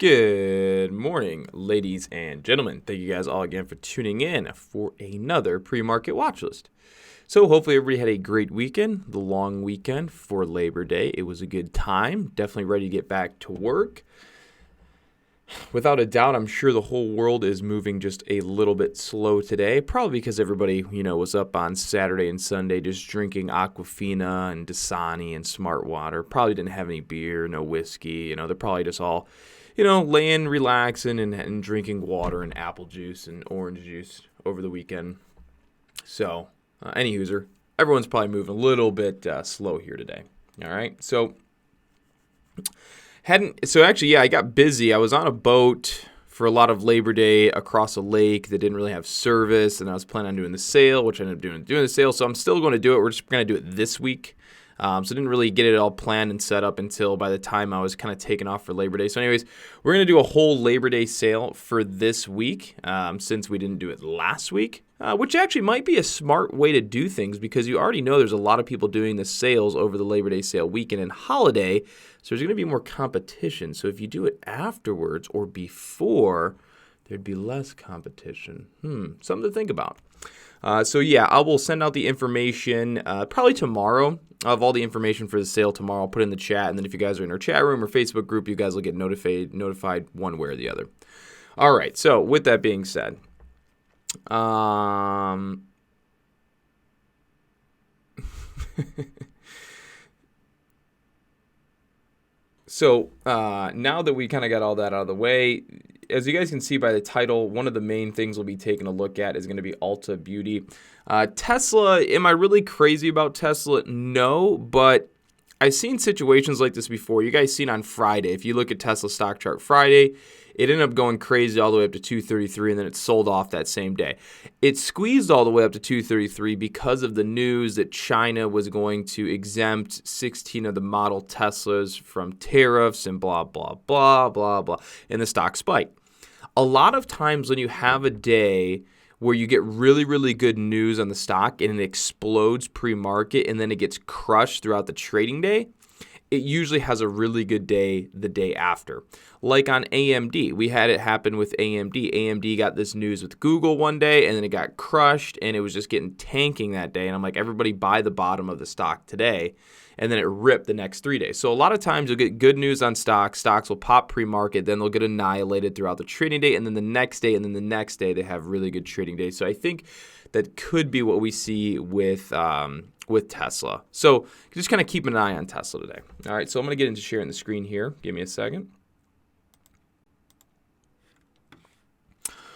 Good morning, ladies and gentlemen. Thank you guys all again for tuning in for another pre-market watch list. So hopefully everybody had a great weekend, the long weekend for Labor Day. It was a good time. Definitely ready to get back to work. Without a doubt, I'm sure the whole world is moving just a little bit slow today, probably because everybody, was up on Saturday and Sunday just drinking Aquafina and Dasani and Smart Water. Probably didn't have any beer, no whiskey. They're probably just all laying, relaxing, and drinking water and apple juice and orange juice over the weekend. So, any user, everyone's probably moving a little bit slow here today. All right, so I got busy. I was on a boat for a lot of Labor Day across a lake that didn't really have service, and I was planning on doing the sail, which I ended up doing the sail. So I'm still going to do it. We're just going to do it this week. So I didn't really get it all planned and set up until by the time I was kind of taking off for Labor Day. So anyways, we're going to do a whole Labor Day sale for this week since we didn't do it last week, which actually might be a smart way to do things because you already know there's a lot of people doing the sales over the Labor Day sale weekend and holiday. So there's going to be more competition. So if you do it afterwards or before, there'd be less competition. Something to think about. I will send out the information probably tomorrow of all the information for the sale tomorrow. I'll put it in the chat, and then if you guys are in our chat room or Facebook group, you guys will get notified one way or the other. All right, so with that being said, now that we kind of got all that out of the way, as you guys can see by the title, one of the main things we'll be taking a look at is going to be ULTA Beauty. Tesla, am I really crazy about Tesla? No, but I've seen situations like this before. You guys seen on Friday. If you look at Tesla stock chart Friday, it ended up going crazy all the way up to 233, and then it sold off that same day. It squeezed all the way up to 233 because of the news that China was going to exempt 16 of the model Teslas from tariffs and blah, blah, blah, blah, blah, and the stock spiked. A lot of times when you have a day where you get really, really good news on the stock and it explodes pre-market and then it gets crushed throughout the trading day, it usually has a really good day the day after. Like on AMD, we had it happen with AMD. AMD got this news with Google one day and then it got crushed and it was just tanking that day. And I'm like, everybody buy the bottom of the stock today. And then it ripped the next 3 days. So a lot of times you'll get good news on stocks. Stocks will pop pre-market, then they'll get annihilated throughout the trading day, and then the next day, and then the next day they have really good trading days. So I think that could be what we see with Tesla. So just kind of keep an eye on Tesla today. All right, so I'm going to get into sharing the screen here. Give me a second.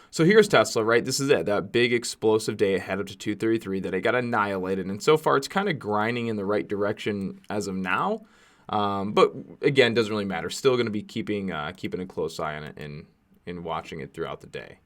So here's Tesla, right? This is it, that big explosive day ahead up to 233 that it got annihilated. And so far, it's kind of grinding in the right direction as of now. But again, doesn't really matter. Still going to be keeping a close eye on it and watching it throughout the day.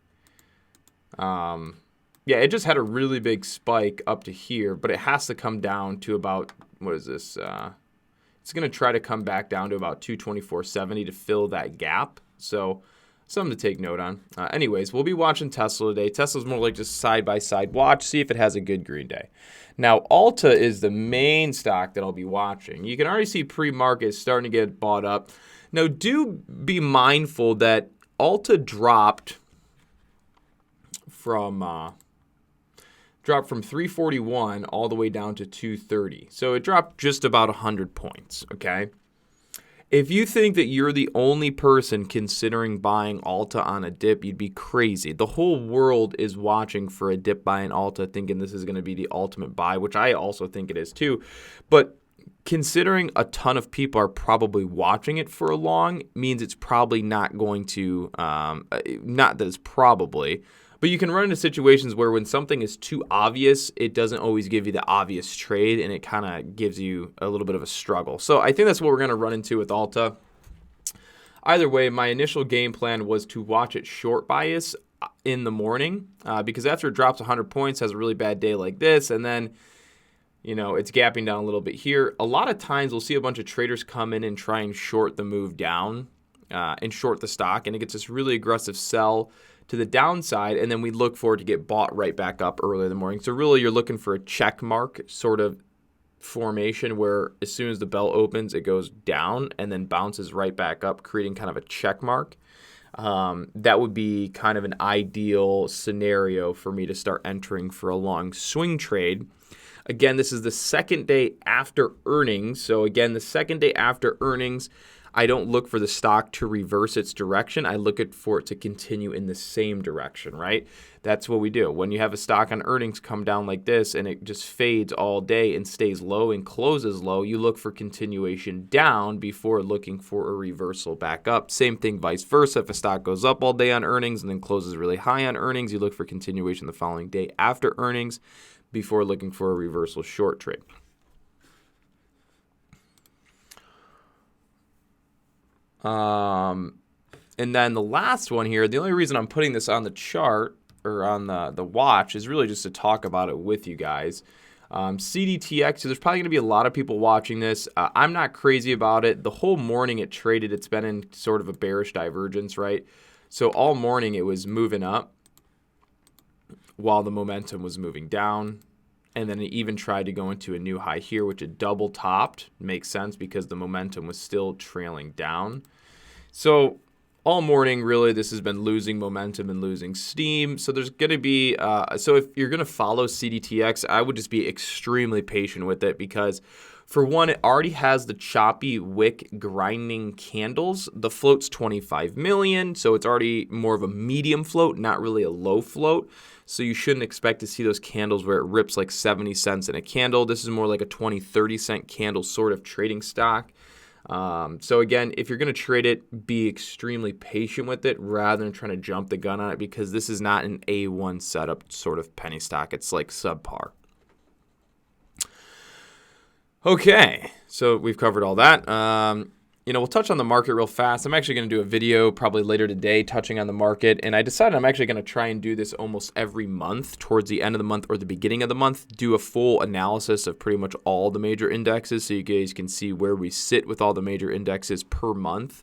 It just had a really big spike up to here, but it has to come down to about, what is this? It's going to try to come back down to about 224.70 to fill that gap. So something to take note on. Anyways, we'll be watching Tesla today. Tesla's more like just side-by-side watch, see if it has a good green day. Now, ULTA is the main stock that I'll be watching. You can already see pre-market starting to get bought up. Now, do be mindful that ULTA dropped from 341 all the way down to 230. So it dropped just about 100 points, okay? If you think that you're the only person considering buying ULTA on a dip, you'd be crazy. The whole world is watching for a dip buy in ULTA, thinking this is going to be the ultimate buy, which I also think it is too. But considering a ton of people are probably watching it for a long, means it's probably not going to, not that it's probably, but you can run into situations where when something is too obvious, it doesn't always give you the obvious trade, and it kind of gives you a little bit of a struggle. So I think that's what we're going to run into with ULTA. Either way, my initial game plan was to watch it short bias in the morning because after it drops 100 points, has a really bad day like this, and then it's gapping down a little bit here. A lot of times we'll see a bunch of traders come in and try and short the move down and short the stock, and it gets this really aggressive sell to the downside, and then we look for it to get bought right back up early in the morning. So really you're looking for a check mark sort of formation where as soon as the bell opens, it goes down and then bounces right back up, creating kind of a check mark. That would be kind of an ideal scenario for me to start entering for a long swing trade. Again, this is the second day after earnings. So again, the second day after earnings, I don't look for the stock to reverse its direction. I look for it to continue in the same direction, right? That's what we do. When you have a stock on earnings come down like this and it just fades all day and stays low and closes low, you look for continuation down before looking for a reversal back up. Same thing vice versa. If a stock goes up all day on earnings and then closes really high on earnings, you look for continuation the following day after earnings before looking for a reversal short trade. And then the last one here, the only reason I'm putting this on the chart or on the watch is really just to talk about it with you guys. CDTX, so there's probably going to be a lot of people watching this. I'm not crazy about it. The whole morning it traded, it's been in sort of a bearish divergence, right? So all morning it was moving up while the momentum was moving down. And then it even tried to go into a new high here, which it double topped. Makes sense because the momentum was still trailing down. So all morning, really, this has been losing momentum and losing steam. So there's going to be, so if you're going to follow CDTX, I would just be extremely patient with it because for one, it already has the choppy wick grinding candles. The float's 25 million, so it's already more of a medium float, not really a low float. So you shouldn't expect to see those candles where it rips like 70 cents in a candle. This is more like a 20, 30 cent candle sort of trading stock. So again, if you're going to trade it, be extremely patient with it rather than trying to jump the gun on it because this is not an A1 setup sort of penny stock. It's like subpar. Okay, so we've covered all that. We'll touch on the market real fast. I'm actually going to do a video probably later today touching on the market, and I decided I'm actually going to try and do this almost every month towards the end of the month or the beginning of the month, do a full analysis of pretty much all the major indexes so you guys can see where we sit with all the major indexes per month.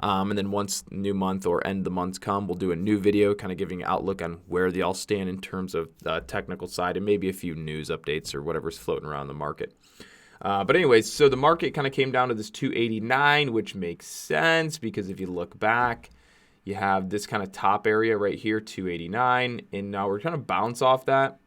And then once new month or end of the month come, we'll do a new video kind of giving an outlook on where they all stand in terms of the technical side and maybe a few news updates or whatever's floating around the market. But anyways, so the market kind of came down to this 289, which makes sense because if you look back, you have this kind of top area right here, 289, and now we're trying to bounce off that.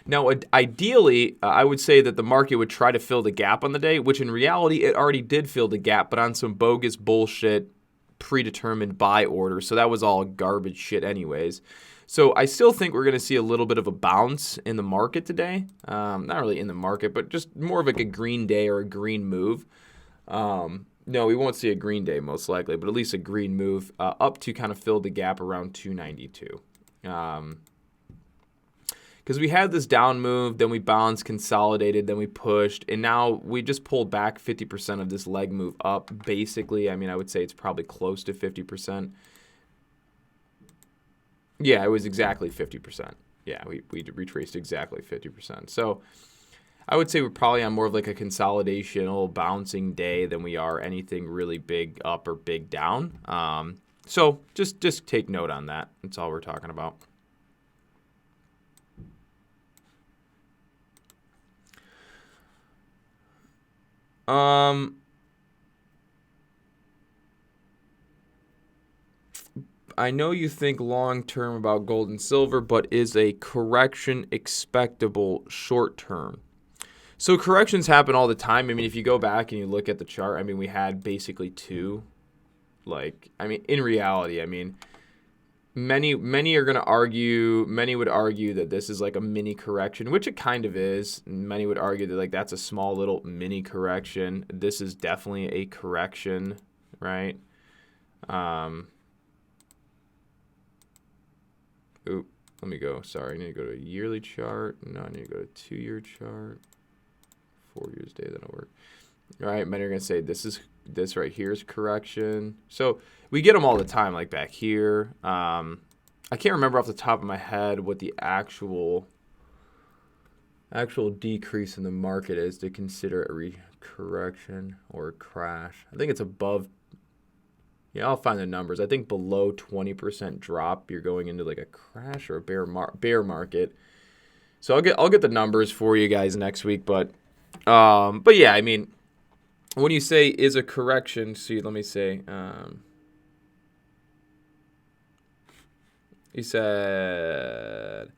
Now, ideally, I would say that the market would try to fill the gap on the day, which in reality, it already did fill the gap, but on some bogus bullshit predetermined buy order. So that was all garbage shit anyways. So I still think we're going to see a little bit of a bounce in the market today. Not really in the market, but just more of like a green day or a green move. No, we won't see a green day most likely, but at least a green move up to kind of fill the gap around 292. Because we had this down move, then we bounced, consolidated, then we pushed, and now we just pulled back 50% of this leg move up. Basically, I mean, I would say it's probably close to 50%. Yeah, it was exactly 50%. Yeah, we retraced exactly 50%. So I would say we're probably on more of like a consolidation, a little bouncing day than we are anything really big up or big down. So just take note on that. That's all we're talking about. I know you think long-term about gold and silver, but is a correction expectable short-term? So corrections happen all the time. I mean, if you go back and you look at the chart, I mean, we had basically two. In reality, I mean, many are going to argue, many would argue that this is like a mini correction, which it kind of is. Many would argue that like that's a small little mini correction. This is definitely a correction, right? Oop, let me go. Sorry, I need to go to a yearly chart. No, I need to go to a 2-year chart. 4 years day, that'll work. All right, many are going to say this right here is correction. So we get them all the time, like back here. I can't remember off the top of my head what the actual decrease in the market is to consider a correction or a crash. I think it's above. Yeah, I'll find the numbers. I think below 20% drop, you're going into like a crash or a bear market. So I'll get the numbers for you guys next week. But But yeah, I mean, when you say is a correction, see, let me say, he said,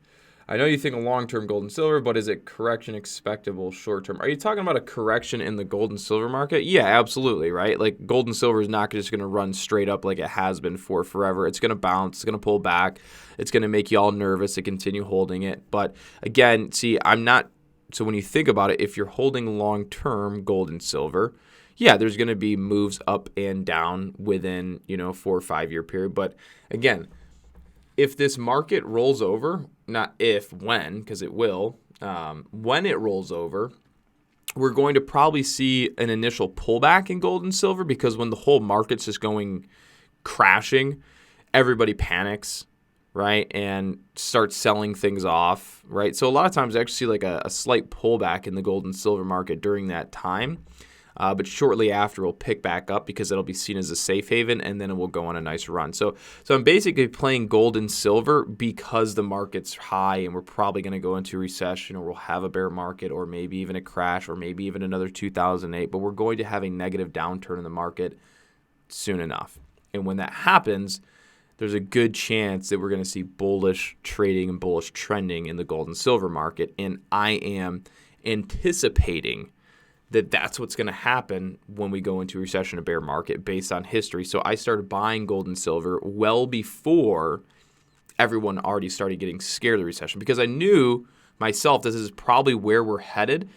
I know you think of long-term gold and silver, but is it correction expectable short-term? Are you talking about a correction in the gold and silver market? Yeah, absolutely, right? Like gold and silver is not just going to run straight up like it has been for forever. It's going to bounce. It's going to pull back. It's going to make you all nervous to continue holding it. But again, see, I'm not. So when you think about it, if you're holding long-term gold and silver, yeah, there's going to be moves up and down within 4 or 5 year period. But again, if this market rolls over, not if, when, because it will, when it rolls over, we're going to probably see an initial pullback in gold and silver because when the whole market's just going crashing, everybody panics, right, and starts selling things off, right? So a lot of times I actually see like a slight pullback in the gold and silver market during that time. But shortly after, we'll pick back up because it'll be seen as a safe haven, and then it will go on a nice run. So I'm basically playing gold and silver because the market's high, and we're probably going to go into a recession, or we'll have a bear market, or maybe even a crash, or maybe even another 2008. But we're going to have a negative downturn in the market soon enough. And when that happens, there's a good chance that we're going to see bullish trading and bullish trending in the gold and silver market. And I am anticipating that that's what's going to happen when we go into a recession or bear market based on history. So I started buying gold and silver well before everyone already started getting scared of the recession because I knew myself this is probably where we're headed,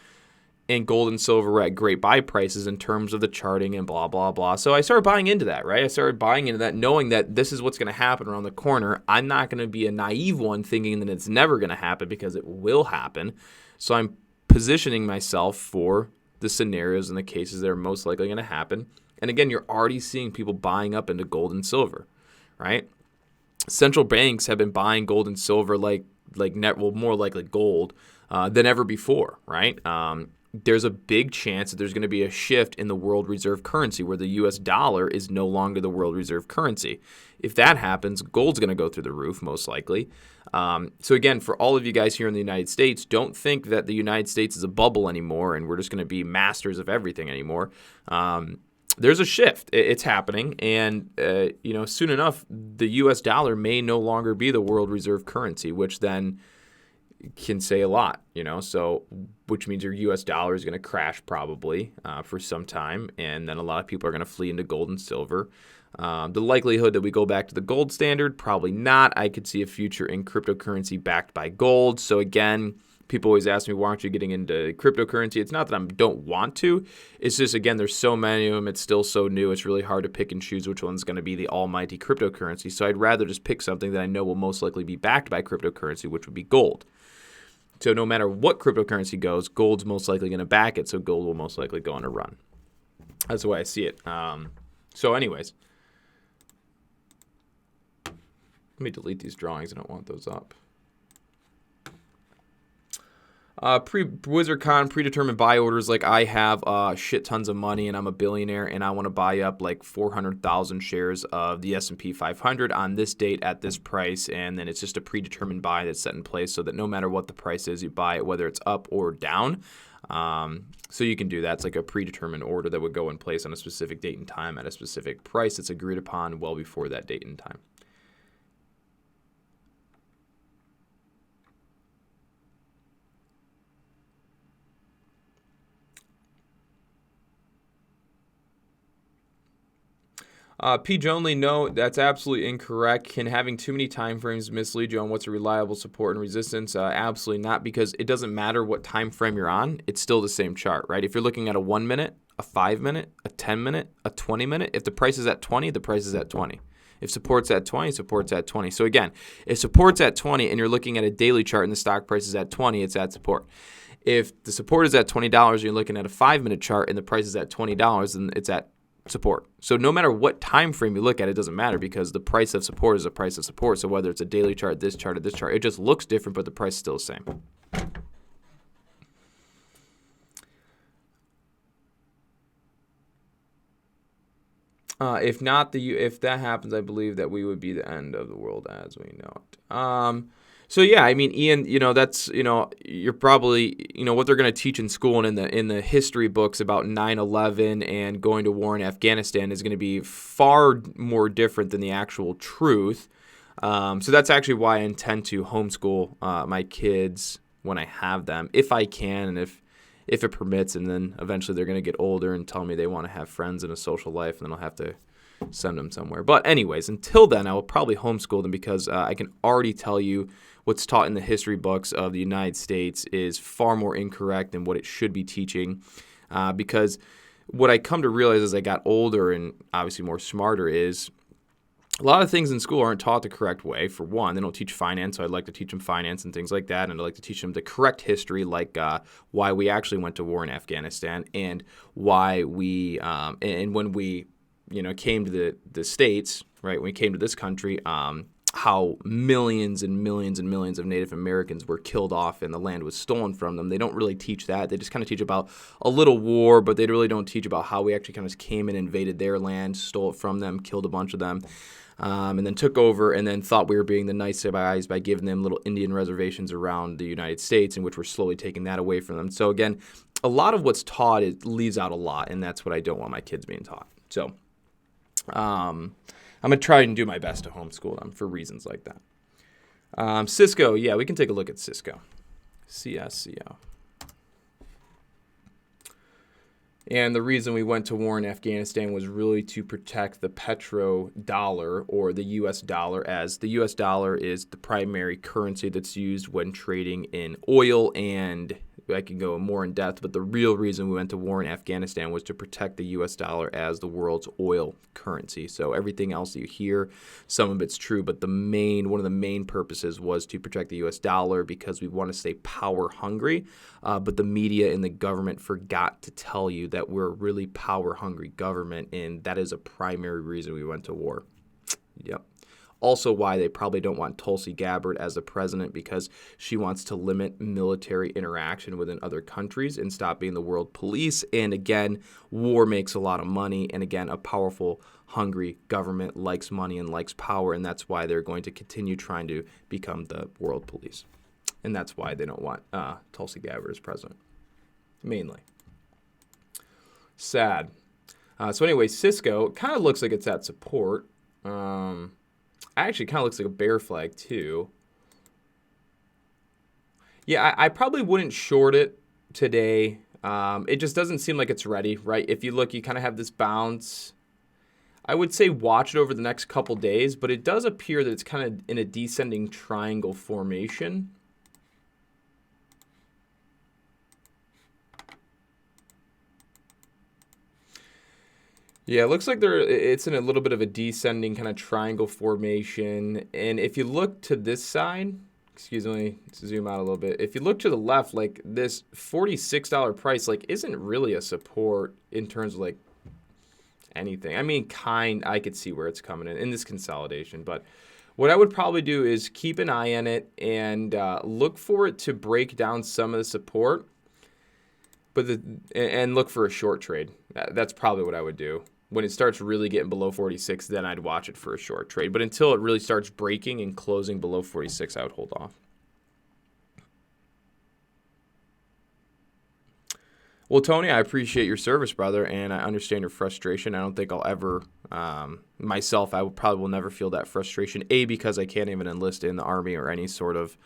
and gold and silver were at great buy prices in terms of the charting and blah, blah, blah. So I started buying into that, right? I started buying into that knowing that this is what's going to happen around the corner. I'm not going to be a naive one thinking that it's never going to happen because it will happen. So I'm positioning myself for the scenarios and the cases that are most likely going to happen. And again, you're already seeing people buying up into gold and silver, right? Central banks have been buying gold and silver more likely gold than ever before, right? There's a big chance that there's going to be a shift in the world reserve currency where the US dollar is no longer the world reserve currency. If that happens, gold's going to go through the roof most likely. So again, for all of you guys here in the United States, don't think that the United States is a bubble anymore and we're just going to be masters of everything anymore. There's a shift. It's happening. And, soon enough, the U.S. dollar may no longer be the world reserve currency, which then can say a lot, so which means your U.S. dollar is going to crash probably for some time. And then a lot of people are going to flee into gold and silver. The likelihood that we go back to the gold standard, probably not. I could see a future in cryptocurrency backed by gold. So again, people always ask me, why aren't you getting into cryptocurrency? It's not that I don't want to. It's just, again, there's so many of them. It's still so new. It's really hard to pick and choose which one's going to be the almighty cryptocurrency. So I'd rather just pick something that I know will most likely be backed by cryptocurrency, which would be gold. So no matter what cryptocurrency goes, gold's most likely going to back it. So gold will most likely go on a run. That's the way I see it. So anyways, let me delete these drawings. I don't want those up. WizardCon predetermined buy orders. Like I have shit tons of money and I'm a billionaire and I want to buy up like 400,000 shares of the S&P 500 on this date at this price, and then it's just a predetermined buy that's set in place so that no matter what the price is, you buy it whether it's up or down. So you can do that. It's like a predetermined order that would go in place on a specific date and time at a specific price that's agreed upon well before that date and time. P. Jonley, no, that's absolutely incorrect. Can having too many time frames mislead you on what's a reliable support and resistance? Absolutely not, because it doesn't matter what time frame you're on. It's still the same chart, right? If you're looking at a 1 minute, a 5 minute, a 10 minute, a 20 minute, if the price is at 20, the price is at 20. If support's at 20, support's at 20. So again, if support's at 20 and you're looking at a daily chart and the stock price is at 20, it's at support. If the support is at $20 and you're looking at a 5 minute chart and the price is at $20, then it's at support. So no matter what time frame you look at, it doesn't matter because the price of support is the price of support. So whether it's a daily chart, this chart, or this chart, it just looks different, but the price is still the same. If that happens, I believe that we would be the end of the world as we know it. So yeah, I mean, Ian, that's, you're probably, what they're going to teach in school and in the history books about 9/11 and going to war in Afghanistan is going to be far more different than the actual truth. So that's actually why I intend to homeschool my kids when I have them, if I can, and if it permits. And then eventually they're going to get older and tell me they want to have friends and a social life, and then I'll have to send them somewhere. But anyways, until then, I will probably homeschool them because I can already tell you what's taught in the history books of the United States is far more incorrect than what it should be teaching. Because what I come to realize as I got older and obviously more smarter is a lot of things in school aren't taught the correct way. For one, they don't teach finance, so I'd like to teach them finance and things like that. And I'd like to teach them the correct history, like why we actually went to war in Afghanistan and why we, and when we, came to the States, right, when we came to this country, how millions and millions and millions of Native Americans were killed off and the land was stolen from them. They don't really teach that. They just kind of teach about a little war, but they really don't teach about how we actually kind of came and invaded their land, stole it from them, killed a bunch of them, and then took over and then thought we were being the nice guys by giving them little Indian reservations around the United States, in which we're slowly taking that away from them. So again, a lot of what's taught leaves out a lot, and that's what I don't want my kids being taught. So I'm going to try and do my best to homeschool them for reasons like that. Cisco, yeah, we can take a look at Cisco. CSCO. And the reason we went to war in Afghanistan was really to protect the petrodollar, or the U.S. dollar, as the U.S. dollar is the primary currency that's used when trading in oil. And I can go more in depth, but the real reason we went to war in Afghanistan was to protect the U.S. dollar as the world's oil currency. So everything else that you hear, some of it's true, but one of the main purposes was to protect the U.S. dollar because we want to stay power hungry. But the media and the government forgot to tell you that we're a really power hungry government, and that is a primary reason we went to war. Yep. Also why they probably don't want Tulsi Gabbard as the president, because she wants to limit military interaction within other countries and stop being the world police. And again, war makes a lot of money. And again, a powerful, hungry government likes money and likes power. And that's why they're going to continue trying to become the world police. And that's why they don't want Tulsi Gabbard as president, mainly. Sad. So anyway, Cisco kind of looks like it's at support. Actually, kind of looks like a bear flag too. Yeah, I probably wouldn't short it today. It just doesn't seem like it's ready, right? If you look, you kind of have this bounce. I would say watch it over the next couple days, but it does appear that it's kind of in a descending triangle formation. Yeah, it looks like it's in a little bit of a descending kind of triangle formation. And if you look to this side, excuse me, zoom out a little bit. If you look to the left, like this $46 price, like isn't really a support in terms of like anything. I mean, I could see where it's coming in this consolidation. But what I would probably do is keep an eye on it and look for it to break down some of the support, and look for a short trade. That's probably what I would do. When it starts really getting below 46, then I'd watch it for a short trade. But until it really starts breaking and closing below 46, I would hold off. Well, Tony, I appreciate your service, brother, and I understand your frustration. I don't think I'll ever, myself, I probably will never feel that frustration. A, because I can't even enlist in the Army or any sort of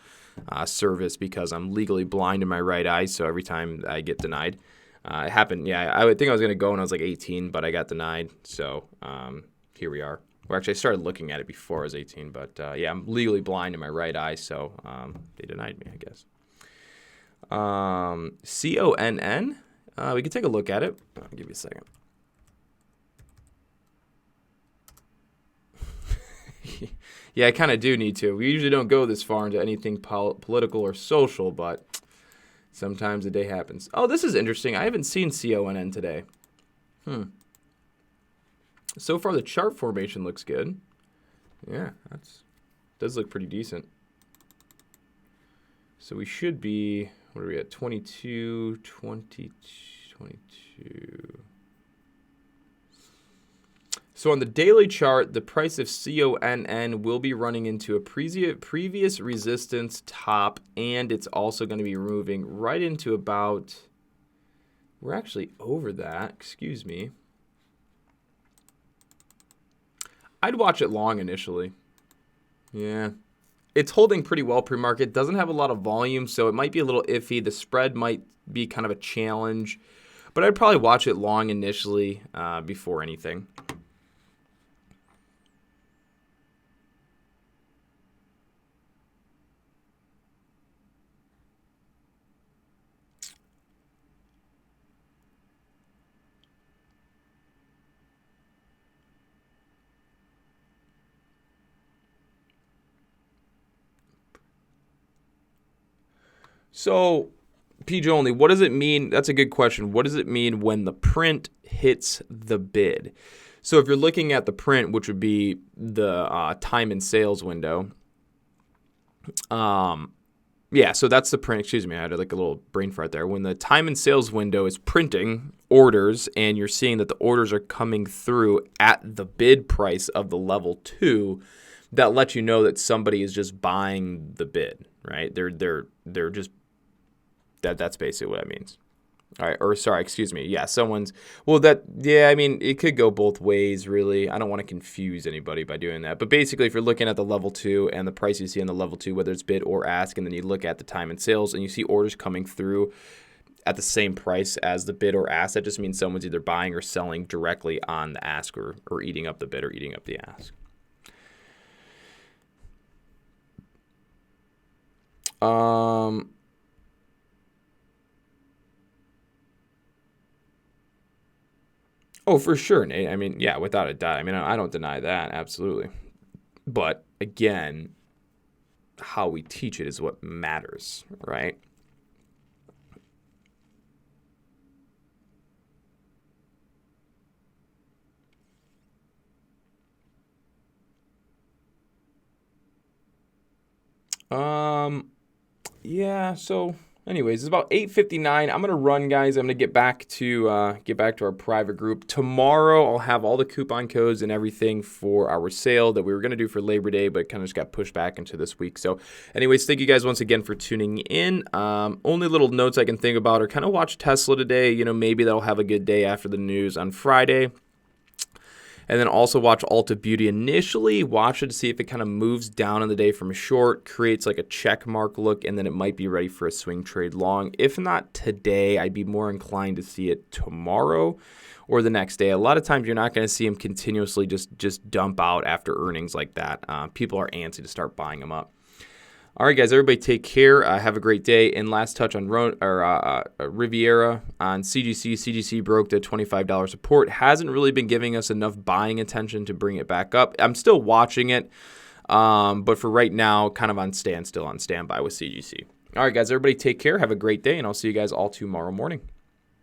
service because I'm legally blind in my right eye, so every time I get denied. It happened, yeah, I would think I was going to go when I was like 18, but I got denied, so here we are. Well, actually, I started looking at it before I was 18, but yeah, I'm legally blind in my right eye, so they denied me, I guess. CONN, we can take a look at it. I'll give you a second. Yeah, I kind of do need to. We usually don't go this far into anything political or social, but sometimes the day happens. Oh, this is interesting. I haven't seen CONN today. So far, the chart formation looks good. Yeah, does look pretty decent. So we should be, what are we at? 22, 20, 22. So on the daily chart, the price of CONN will be running into a previous resistance top, and it's also going to be moving right into about, we're actually over that, excuse me. I'd watch it long initially. Yeah. It's holding pretty well pre-market. Doesn't have a lot of volume, so it might be a little iffy. The spread might be kind of a challenge, but I'd probably watch it long initially before anything. So, PJ only, what does it mean? That's a good question. What does it mean when the print hits the bid? So if you're looking at the print, which would be the time and sales window, yeah, so that's the print. Excuse me, I had like a little brain fart there. When the time and sales window is printing orders and you're seeing that the orders are coming through at the bid price of the level 2, that lets you know that somebody is just buying the bid, right? They're just that's basically what that means. All right, or sorry, excuse me. Yeah, someone's, well, yeah, I mean, it could go both ways, really. I don't want to confuse anybody by doing that. But basically, if you're looking at the level 2 and the price you see on the level 2, whether it's bid or ask, and then you look at the time and sales and you see orders coming through at the same price as the bid or ask, that just means someone's either buying or selling directly on the ask, or eating up the bid or eating up the ask. Oh, for sure, Nate. I mean, yeah, without a doubt. I mean, I don't deny that, absolutely. But again, how we teach it is what matters, right? Yeah, so anyways, it's about 8:59. I'm gonna run, guys. I'm gonna get back to our private group. Tomorrow I'll have all the coupon codes and everything for our sale that we were gonna do for Labor Day, but kind of just got pushed back into this week. So anyways, thank you guys once again for tuning in. Only little notes I can think about are kind of watch Tesla today. You know, maybe that'll have a good day after the news on Friday. And then also watch ULTA Beauty initially. Watch it to see if it kind of moves down in the day from a short, creates like a check mark look, and then it might be ready for a swing trade long. If not today, I'd be more inclined to see it tomorrow or the next day. A lot of times you're not going to see them continuously just dump out after earnings like that. People are antsy to start buying them up. All right, guys, everybody take care. Have a great day. And last touch on Riviera on CGC. CGC broke the $25 support. Hasn't really been giving us enough buying attention to bring it back up. I'm still watching it, but for right now, kind of on standby with CGC. All right, guys, everybody take care. Have a great day, and I'll see you guys all tomorrow morning.